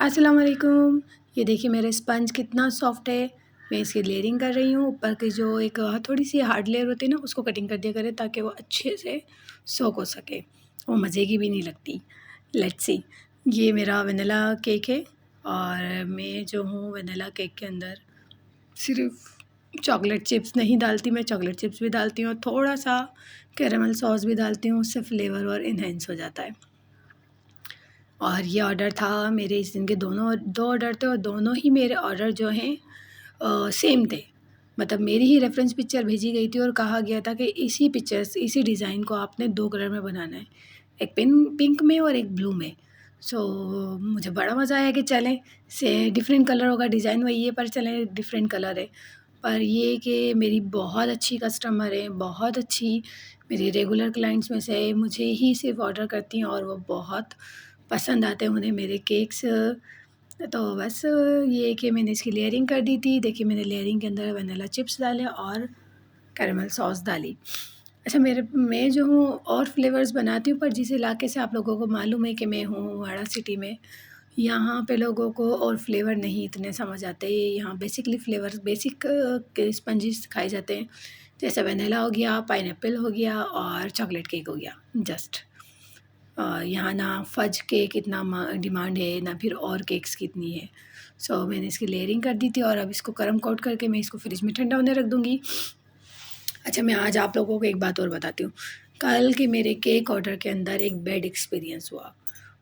अस्सलाम वालेकुम। ये देखिए मेरा स्पंज कितना सॉफ्ट है। मैं इसकी लेयरिंग कर रही हूँ। ऊपर की जो एक थोड़ी सी हार्ड लेयर होती है ना, उसको कटिंग कर दिया करें ताकि वो अच्छे से सोक हो सके। वो मज़े की भी नहीं लगती। Let's see. ये मेरा वनीला केक है और मैं जो हूँ वनीला केक के अंदर सिर्फ़ चॉकलेट चिप्स नहीं डालती, मैं चॉकलेट चिप्स भी डालती हूँ और थोड़ा-सा कैरेमल सॉस भी डालती हूँ, उससे फ्लेवर और एनहांस हो जाता है। और ये ऑर्डर था मेरे इस दिन के 2 ऑर्डर थे और दोनों ही मेरे ऑर्डर जो हैं सेम थे। मतलब मेरी ही रेफ़रेंस पिक्चर भेजी गई थी और कहा गया था कि इसी पिक्चर्स इसी डिज़ाइन को आपने 2 कलर में बनाना है। एक पिंक में और एक ब्लू में। सो मुझे बड़ा मज़ा आया कि चलें से डिफ़रेंट कलर होगा, डिज़ाइन वही है पर चलें डिफ़रेंट कलर है। पर ये कि मेरी बहुत अच्छी कस्टमर है, बहुत अच्छी मेरी रेगुलर क्लाइंट्स में से मुझे ही सिर्फ़ ऑर्डर करती हैं और वो बहुत पसंद आते हैं उन्हें मेरे केक्स। तो बस ये है कि मैंने इसकी लेयरिंग कर दी थी। देखिए मैंने लेयरिंग के अंदर वनीला चिप्स डाले और कैरेमल सॉस डाली। अच्छा मैं जो हूँ और फ्लेवर्स बनाती हूँ पर जिस इलाके से आप लोगों को मालूम है कि मैं हूँ वाड़ा सिटी में, यहाँ पे लोगों को और फ्लेवर नहीं इतने समझ आते। यहाँ बेसिकली फ्लेवर्स बेसिक के स्पंजेस खाए जाते हैं। जैसे वनीला हो गया, पाइनएप्पल हो गया और चॉकलेट केक हो गया जस्ट। यहाँ ना फज केक इतना डिमांड है ना फिर और केक्स की इतनी है। सो मैंने इसकी लेयरिंग कर दी थी और अब इसको गर्म कोट करके मैं इसको फ्रिज में ठंडा होने रख दूँगी। अच्छा मैं आज आप लोगों को एक बात और बताती हूँ। कल के मेरे केक ऑर्डर के अंदर एक बैड एक्सपीरियंस हुआ।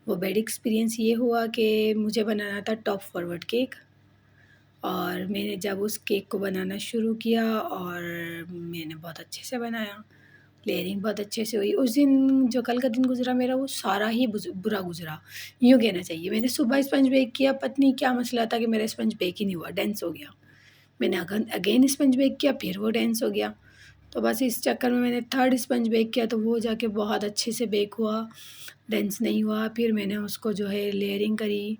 वो बैड एक्सपीरियंस ये हुआ कि मुझे बनाना था टॉप फॉरवर्ड केक और मैंने जब उस केक को बनाना शुरू किया और मैंने बहुत अच्छे से बनाया। लेयरिंग बहुत अच्छे से हुई। उस दिन जो कल का दिन गुज़रा मेरा वो सारा ही बुरा गुज़रा, यूँ कहना चाहिए। मैंने सुबह स्पंज बेक किया, पता नहीं क्या मसला था कि मेरा स्पंज बेक ही नहीं हुआ, डेंस हो गया। मैंने अगेन स्पंज बेक किया, फिर वो डेंस हो गया। तो बस इस चक्कर में मैंने थर्ड स्पंज बेक किया तो वो जाके बहुत अच्छे से बेक हुआ, डेंस नहीं हुआ। फिर मैंने उसको जो है लेयरिंग करी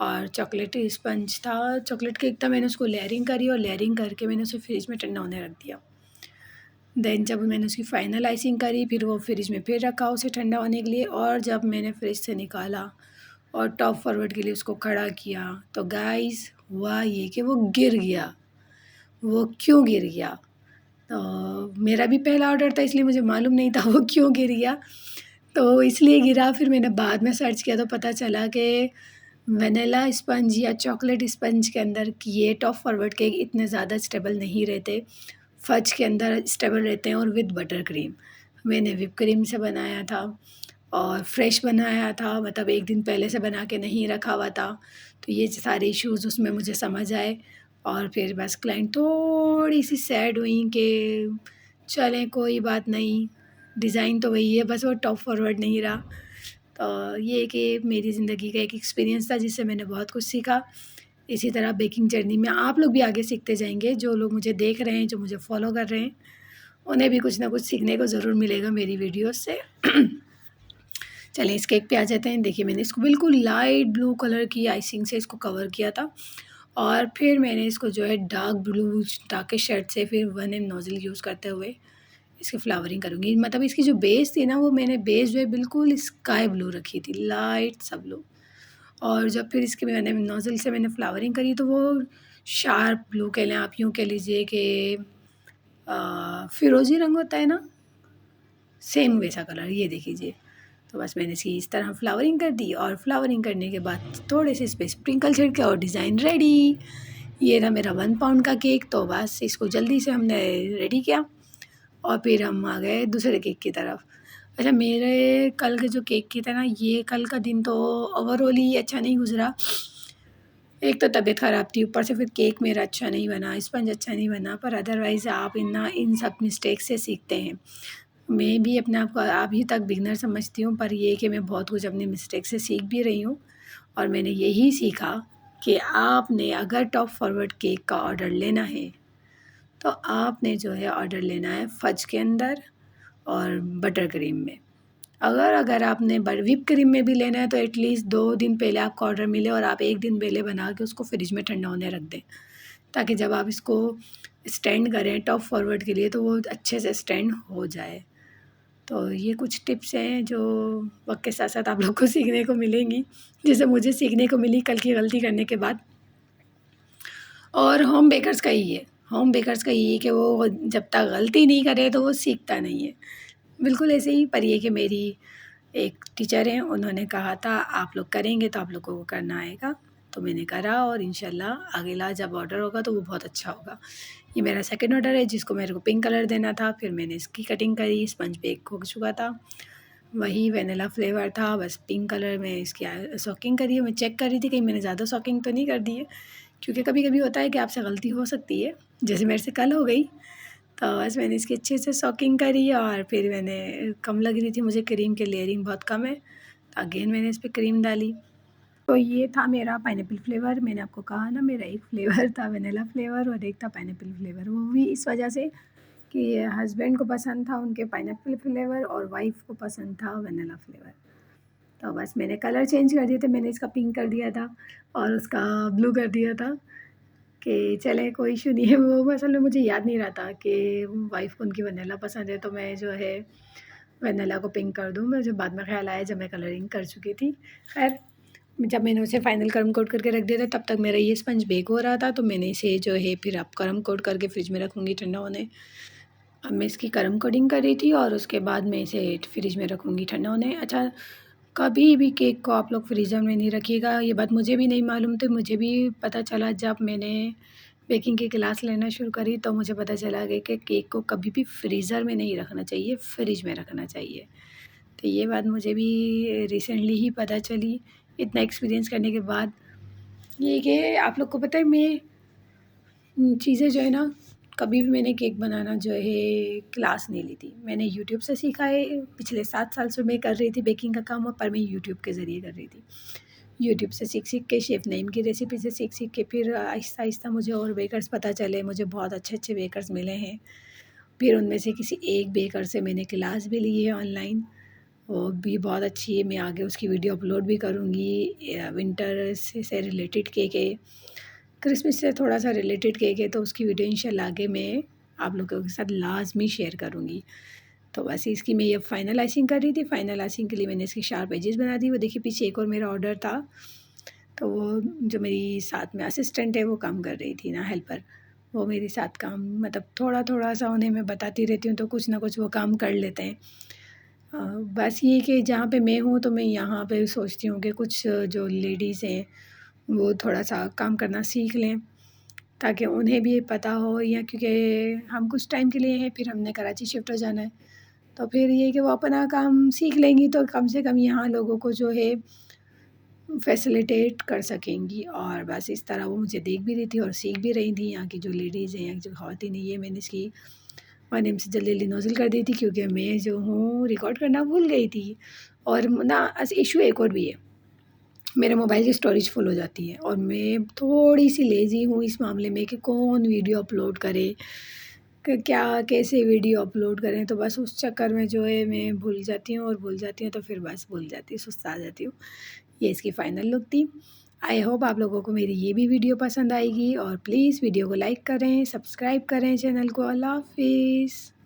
और चॉकलेट स्पंज था, चॉकलेट केक था, मैंने उसको लेयरिंग करी और लेयरिंग करके मैंने उसे फ्रिज में ठंडा होने रख दिया। देन जब मैंने उसकी फाइनल आइसिंग करी फिर वो फ्रिज में फिर रखा उसे ठंडा होने के लिए और जब मैंने फ्रिज से निकाला और टॉप फॉरवर्ड के लिए उसको खड़ा किया तो गाइस हुआ ये कि वो गिर गया। वो क्यों गिर गया? तो मेरा भी पहला ऑर्डर था इसलिए मुझे मालूम नहीं था वो क्यों गिर गया। तो इसलिए गिरा फिर मैंने बाद में सर्च किया तो पता चला कि वनीला स्पंज या चॉकलेट स्पंज के अंदर कि ये टॉप फॉरवर्ड केक इतने ज़्यादा स्टेबल नहीं रहते। फज के अंदर स्टेबल रहते हैं और विद बटर क्रीम। मैंने व्हिप क्रीम से बनाया था और फ्रेश बनाया था मतलब 1 दिन पहले से बना के नहीं रखा हुआ था। तो ये सारे इश्यूज़ उसमें मुझे समझ आए और फिर बस क्लाइंट थोड़ी-सी सैड हुई कि चलें कोई बात नहीं, डिज़ाइन तो वही है बस वो टॉप फॉरवर्ड नहीं रहा। तो ये कि मेरी ज़िंदगी का एक एक्सपीरियंस था जिससे मैंने बहुत कुछ सीखा। इसी तरह बेकिंग जर्नी में आप लोग भी आगे सीखते जाएँगे, जो लोग मुझे देख रहे हैं, जो मुझे फ़ॉलो कर रहे हैं, उन्हें भी कुछ ना कुछ सीखने को ज़रूर मिलेगा मेरी वीडियोज़ से। चलिए इस केक पे आ जाते हैं। देखिए मैंने इसको बिल्कुल लाइट ब्लू कलर की आइसिंग से इसको कवर किया था और फिर मैंने इसको जो है डार्क ब्लू डार्केस्ट शेड से फिर 1 एम नोज़ल यूज़ करते हुए इसकी फ्लावरिंग करूँगी। मतलब इसकी जो बेस थी ना वो मैंने बेस जो है बिल्कुल स्काई ब्लू रखी थी, लाइट सा ब्लू। और जब फिर इसकी मैंने नोज़ल से मैंने फ्लावरिंग करी तो वो शार्प ब्लू कह लें आप यूँ कह लीजिए कि फ़िरोज़ी रंग होता है ना, सेम वैसा कलर ये देख लीजिए। तो बस मैंने इसकी इस तरह फ्लावरिंग कर दी और फ्लावरिंग करने के बाद थोड़े से इस पे स्प्रिंकल छिड़के और डिज़ाइन रेडी। ये रहा मेरा 1 पाउंड का केक तो बस इसको जल्दी से हमने रेडी किया और फिर हम आ गए दूसरे केक की तरफ। अच्छा मेरे कल के जो केक की था ना ये कल का दिन तो ओवरऑल ही अच्छा नहीं गुज़रा। एक तो तबीयत ख़राब थी, ऊपर से फिर केक मेरा अच्छा नहीं बना, स्पंज अच्छा नहीं बना, पर अदरवाइज़ आप इन सब मिस्टेक से सीखते हैं। मैं भी अपने आप को अभी तक बिगिनर समझती हूँ, पर ये है कि मैं बहुत कुछ अपनी मिस्टेक से सीख भी रही हूँ और मैंने यही सीखा कि आपने अगर टॉप फॉरवर्ड केक का ऑर्डर लेना है, तो आपने जो है ऑर्डर लेना है फ़ज के अंदर और बटर क्रीम में। अगर आपने व्हिप क्रीम में भी लेना है तो एटलीस्ट 2 दिन पहले आपको ऑर्डर मिले और आप 1 दिन पहले बना के उसको फ्रिज में ठंडा होने रख दें, ताकि जब आप इसको स्टैंड करें टॉप फॉरवर्ड के लिए तो वो अच्छे से स्टैंड हो जाए। तो ये कुछ टिप्स हैं जो वक्त के साथ साथ आप लोग को सीखने को मिलेंगी, जैसे मुझे सीखने को मिली कल की गलती करने के बाद। और होम बेकर्स का ही है, होम बेकर्स का ये है कि वो जब तक गलती नहीं करे तो वो सीखता नहीं है। बिल्कुल ऐसे ही। पर ये कि मेरी एक टीचर हैं, उन्होंने कहा था आप लोग करेंगे तो आप लोगों को करना आएगा। तो मैंने करा और इंशाल्लाह अगला जब ऑर्डर होगा तो वो बहुत अच्छा होगा। ये मेरा सेकंड ऑर्डर है जिसको मेरे को पिंक कलर देना था। फिर मैंने इसकी कटिंग करी, स्पंज बेक हो चुका था, वही वेनिला फ्लेवर था, बस पिंक कलर में इसकी सॉकिंग करी है। मैं चेक कर रही थी कहीं मैंने ज़्यादा सॉकिंग तो नहीं कर दी है, क्योंकि कभी-कभी होता है कि आपसे गलती हो सकती है, जैसे मेरे से कल हो गई। तो बस मैंने इसकी अच्छे से सॉकिंग करी और फिर मैंने कम लग रही थी मुझे क्रीम की लेयरिंग बहुत कम है, तो अगेन मैंने इस पे क्रीम डाली। तो ये था मेरा पाइनएप्पल फ्लेवर। मैंने आपको कहा ना मेरा एक फ्लेवर था वेनिला फ्लेवर और एक था पाइनएप्पल फ्लेवर। वो भी इस वजह से कि हस्बैंड को पसंद था उनके पाइनएप्पल फ्लेवर और वाइफ़ को पसंद था वेनिला फ्लेवर। तो बस मैंने कलर चेंज कर दिए थे, मैंने इसका पिंक कर दिया था और उसका ब्लू कर दिया था कि चले कोई इश्यू नहीं है। वो असल में मुझे याद नहीं रहा था कि वाइफ़ को उनकी वेनिला पसंद है, तो मैं जो है वेनिला को पिंक कर दूँ। मुझे बाद में ख़्याल आया जब मैं कलरिंग कर चुकी थी। ख़ैर जब मैंने उसे फ़ाइनल गर्म कोट करके रख दिया था तब तक मेरा ये स्पंज बेक हो रहा था, तो मैंने इसे जो है फिर अब गर्म कोट करके फ्रिज में रखूँगी ठंडा होने। अब मैं इसकी गर्म कोटिंग कर रही थी और उसके बाद मैं इसे फ्रिज में रखूँगी ठंडा होने। अच्छा, कभी भी केक को आप लोग फ्रीज़र में नहीं रखिएगा, ये बात मुझे भी नहीं मालूम थी। मुझे भी पता चला जब मैंने बेकिंग की क्लास लेना शुरू करी, तो मुझे पता चला कि केक को कभी भी फ्रीज़र में नहीं रखना चाहिए, फ्रिज में रखना चाहिए। तो ये बात मुझे भी रिसेंटली ही पता चली, इतना एक्सपीरियंस करने के बाद। ये कि आप लोग को पता है मैं चीज़ें जो है ना, कभी भी मैंने केक बनाना जो है क्लास नहीं ली थी। मैंने यूट्यूब से सीखा है, पिछले 7 साल से मैं कर रही थी बेकिंग का काम, पर मैं यूट्यूब के ज़रिए कर रही थी। यूट्यूब से सीख-सीख के, शेफ़ नईम की रेसिपी से सीख-सीख के फिर आहिस्ता-आहिस्ता मुझे और बेकर्स पता चले, मुझे बहुत अच्छे-अच्छे बेकर्स मिले हैं। फिर उनमें से किसी एक बेकर से मैंने क्लास भी ली है ऑनलाइन, वो भी बहुत अच्छी है। मैं आगे उसकी वीडियो अपलोड भी करूँगी। विंटर से रिलेटेड केक है, क्रिसमस से थोड़ा-सा रिलेटेड केक है, तो उसकी वीडियो इंशाल्लाह आगे मैं आप लोगों के साथ लाज़मी शेयर करूँगी। तो बस इसकी मैं ये फाइनल आइसिंग कर रही थी। फाइनल आइसिंग के लिए मैंने इसकी शार्प एजेस बना दी। वो देखिए पीछे एक और मेरा ऑर्डर था, तो वो जो मेरी साथ में असिस्टेंट है वो काम कर रही थी ना, हेल्पर, वो मेरे साथ काम मतलब थोड़ा-थोड़ा सा उन्हें मैं बताती रहती हूँ, तो कुछ ना कुछ वो काम कर लेते हैं। बस ये कि जहाँ पे मैं हूँ तो मैं यहाँ पे सोचती हूँ कि कुछ जो लेडीज़ हैं वो थोड़ा-सा काम करना सीख लें, ताकि उन्हें भी पता हो, या क्योंकि हम कुछ टाइम के लिए हैं, फिर हमने कराची शिफ्ट हो जाना है। तो फिर ये है कि वो अपना काम सीख लेंगी तो कम से कम यहाँ लोगों को जो है फैसिलिटेट कर सकेंगी। और बस इस तरह वो मुझे देख भी रही थी और सीख भी रही थी। यहाँ की जो लेडीज़ हैं, यहाँ की जो ख़वातीन हैं, ये मैंने इसकी मैंने से जल्दी-जल्दी नोज़ल कर दी थी, क्योंकि मैं जो हूँ रिकॉर्ड करना भूल गई थी। और ना इश्यू एक और भी है, मेरे मोबाइल की स्टोरेज फुल हो जाती है और मैं थोड़ी-सी लेज़ी हूँ इस मामले में कि कौन वीडियो अपलोड करे, क क्या कैसे वीडियो अपलोड करें, तो बस उस चक्कर में जो है मैं भूल जाती हूँ और भूल जाती हूँ तो फिर बस भूल जाती हूँ, सुस्ता जाती हूँ। ये इसकी फ़ाइनल लुक थी। आई होप आप लोगों को मेरी ये भी वीडियो पसंद आएगी और प्लीज़ वीडियो को लाइक करें, सब्सक्राइब करें चैनल को। अल्लाह हाफ़िज़।